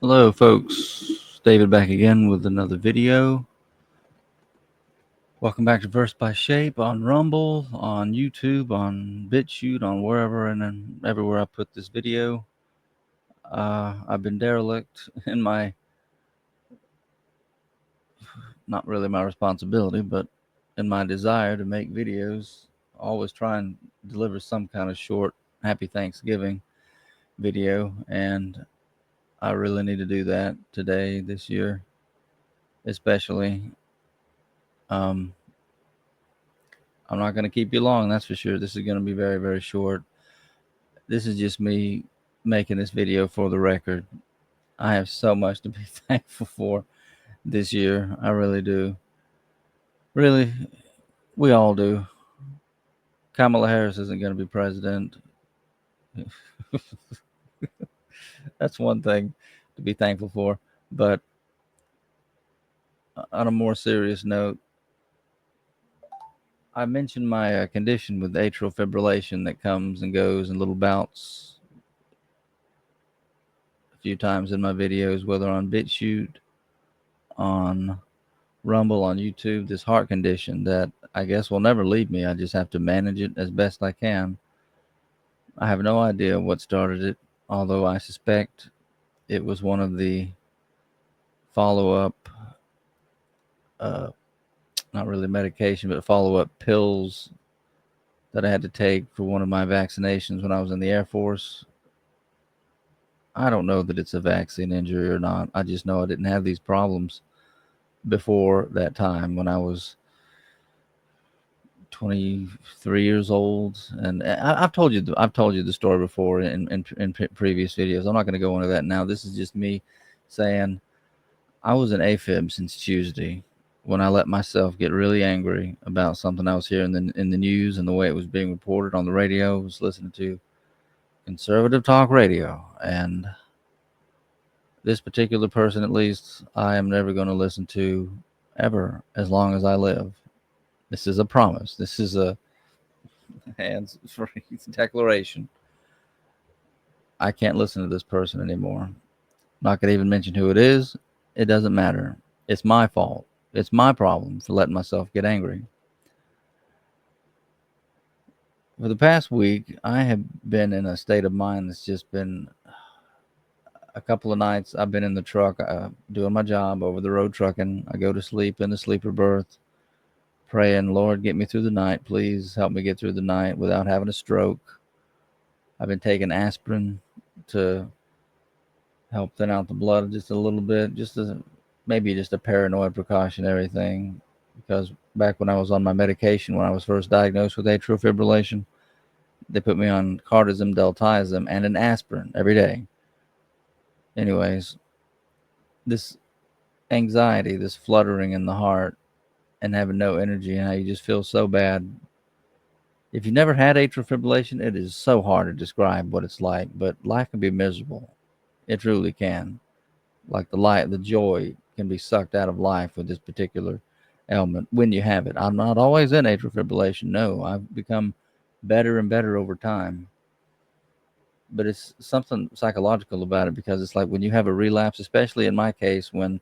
Hello, folks. David back again with another video. Welcome back to Verse by Shape on Rumble, on YouTube, on BitChute, on wherever and then everywhere I put this video. I've been derelict in my, not really my responsibility, but in my desire to make videos. Always try and deliver some kind of short Happy Thanksgiving video, and I really need to do that today, this year, especially. Um, I'm not going to keep you long, that's for sure. This is going to be very, very short. This is just me making this video for the record. I have so much to be thankful for this year. I really do. Really, we all do. Kamala Harris isn't going to be president. That's one thing to be thankful for. But on a more serious note, I mentioned my condition with atrial fibrillation that comes and goes in little bouts a few times in my videos, whether on BitChute, on Rumble, on YouTube, this heart condition that I guess will never leave me. I just have to manage it as best I can. I have no idea what started it, although I suspect it was one of the follow up, uh, not really medication, but follow up pills that I had to take for one of my vaccinations when I was in the Air Force. I don't know that it's a vaccine injury or not. I just know I didn't have these problems before that time when I was 23 years old, and I've told you the story before in previous videos. I'm not going to go into that now. This is just me saying I was an Afib since Tuesday when I let myself get really angry about something I was hearing in the news and the way it was being reported on the radio. I was listening to conservative talk radio, and this particular person, at least, I am never going to listen to ever as long as I live. This is a promise. This is a hands free declaration. I can't listen to this person anymore. Not gonna even mention who it is. It doesn't matter. It's my fault. It's my problem for letting myself get angry. For the past week, I have been in a state of mind that's just been a couple of nights. I've been in the truck doing my job, over the road trucking. I go to sleep in the sleeper berth, praying, Lord, get me through the night. Please help me get through the night without having a stroke. I've been taking aspirin to help thin out the blood just a little bit, just as maybe just a paranoid precautionary thing. Because back when I was on my medication, when I was first diagnosed with atrial fibrillation, they put me on cardizem, deltiazem, and an aspirin every day. Anyways, this anxiety, this fluttering in the heart, and having no energy, and how you just feel so bad. If you've never had atrial fibrillation, it is so hard to describe what it's like, but life can be miserable. It truly can. Like the light, the joy can be sucked out of life with this particular ailment when you have it. I'm not always in atrial fibrillation. No, I've become better and better over time. But it's something psychological about it, because it's like when you have a relapse, especially in my case, when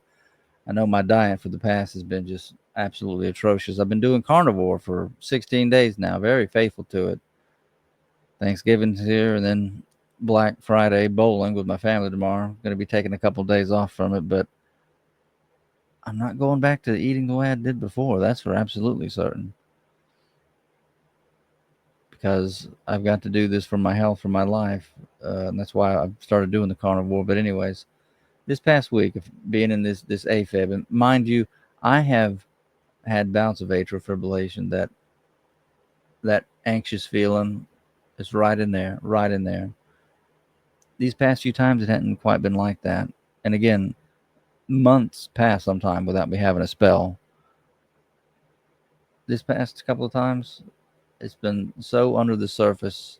I know my diet for the past has been just absolutely atrocious. I've been doing carnivore for 16 days now, very faithful to it. Thanksgiving's here, and then Black Friday bowling with my family tomorrow. Going to be taking a couple of days off from it, but I'm not going back to eating the way I did before. That's for absolutely certain. Because I've got to do this for my health, for my life. And that's why I've started doing the carnivore. But anyways, this past week of being in this AFib, and mind you, I have had bouts of atrial fibrillation. That anxious feeling is right in there, right in there. These past few times it hadn't quite been like that. And again, months pass sometime without me having a spell. This past couple of times, it's been so under the surface,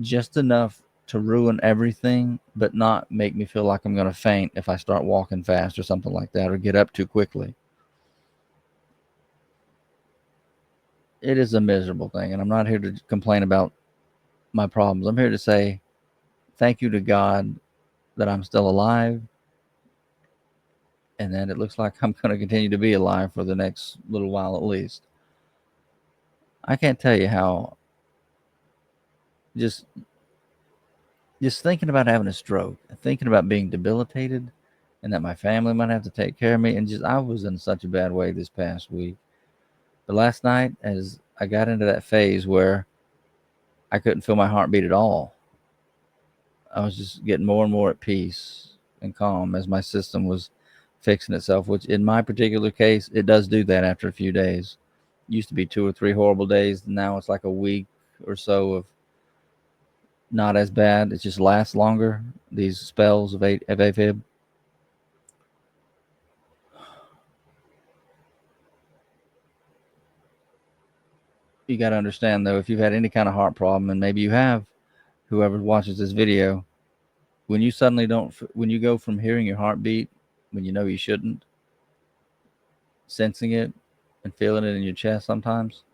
just enough to ruin everything, but not make me feel like I'm going to faint if I start walking fast or something like that, or get up too quickly. It is a miserable thing, and I'm not here to complain about my problems. I'm here to say thank you to God that I'm still alive, and that it looks like I'm going to continue to be alive for the next little while at least. I can't tell you how just just thinking about having a stroke, thinking about being debilitated, and that my family might have to take care of me, and just I was in such a bad way this past week. But last night, as I got into that phase where I couldn't feel my heartbeat at all, I was just getting more and more at peace and calm as my system was fixing itself, which in my particular case, it does do that after a few days. It used to be 2 or 3 horrible days. Now it's like a week or so of not as bad. It just lasts longer, these spells of AFib. You got to understand, though, if you've had any kind of heart problem, and maybe you have, whoever watches this video, when you suddenly don't, when you go from hearing your heartbeat when you know you shouldn't, sensing it and feeling it in your chest sometimes,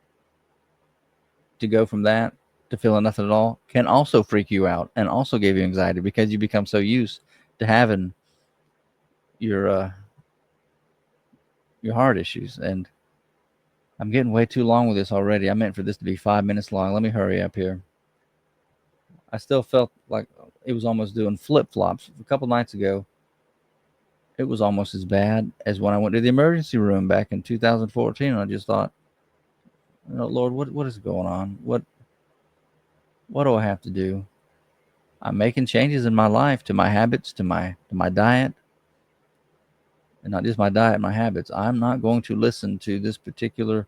to go from that to feeling nothing at all can also freak you out and also give you anxiety because you become so used to having your your heart issues. And I'm getting way too long with this already. I meant for this to be 5 minutes long. Let me hurry up here. I still felt like it was almost doing flip flops. A couple nights ago, it was almost as bad as when I went to the emergency room back in 2014. And I just thought, Lord, what is going on? What do I have to do? I'm making changes in my life, to my habits, to my diet, and not just my diet, my habits. I'm not going to listen to this particular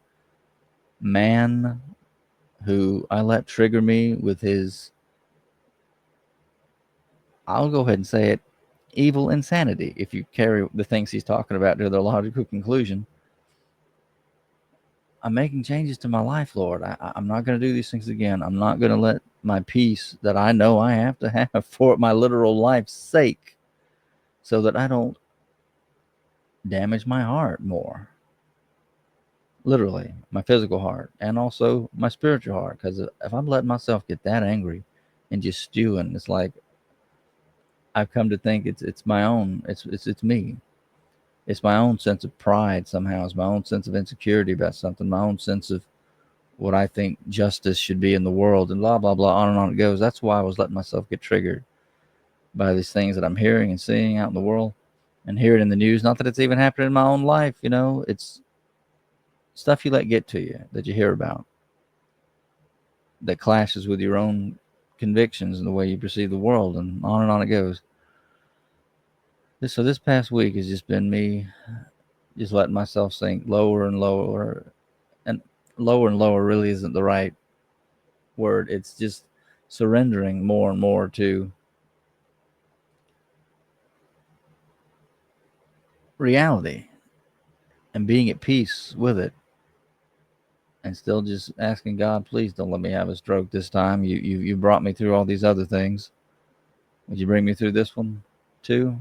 man who I let trigger me with his, I'll go ahead and say it, evil insanity, if you carry the things he's talking about to their logical conclusion. I'm making changes to my life, Lord. I'm not going to do these things again. I'm not going to let my peace that I know I have to have for my literal life's sake, so that I don't damage my heart more. Literally, my physical heart and also my spiritual heart. Because if I'm letting myself get that angry and just stewing, it's like I've come to think it's my own. It's me. It's my own sense of pride somehow. It's my own sense of insecurity about something. My own sense of what I think justice should be in the world, and blah blah blah. On and on it goes. That's why I was letting myself get triggered by these things that I'm hearing and seeing out in the world, and hear it in the news. Not that it's even happening in my own life. It's stuff you let get to you that you hear about that clashes with your own convictions and the way you perceive the world, and on it goes. So this past week has just been me just letting myself sink lower and lower, and lower really isn't the right word. It's just surrendering more and more to reality and being at peace with it, and still just asking God, please don't let me have a stroke this time. You brought me through all these other things. Would you bring me through this one too?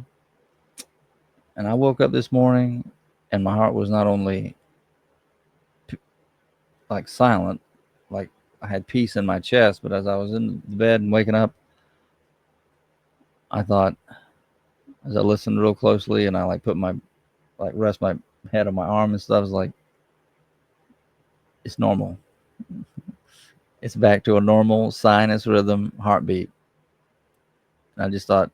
And I woke up this morning and my heart was not only like silent, like I had peace in my chest, but as I was in the bed and waking up, I thought, as I listened real closely and I like put my, like rest my head on my arm and stuff, I was like, it's normal. It's back to a normal sinus rhythm heartbeat. And I just thought,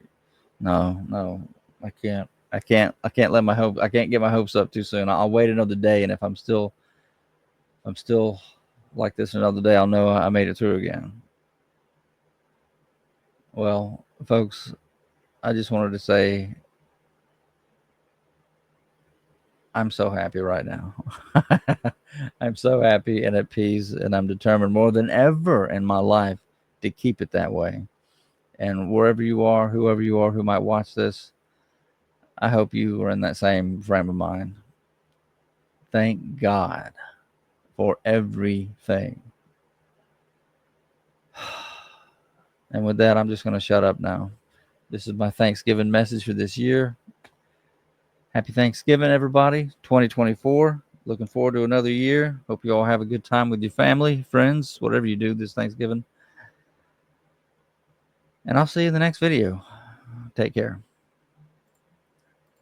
no, I can't let I can't get my hopes up too soon. I'll wait another day, and if I'm still like this another day, I'll know I made it through again. Well, folks, I just wanted to say I'm so happy right now. I'm so happy and at peace, and I'm determined more than ever in my life to keep it that way. And wherever you are, whoever you are who might watch this, I hope you are in that same frame of mind. Thank God for everything. And with that, I'm just going to shut up now. This is my Thanksgiving message for this year. Happy Thanksgiving, everybody. 2024. Looking forward to another year. Hope you all have a good time with your family, friends, whatever you do this Thanksgiving. And I'll see you in the next video. Take care.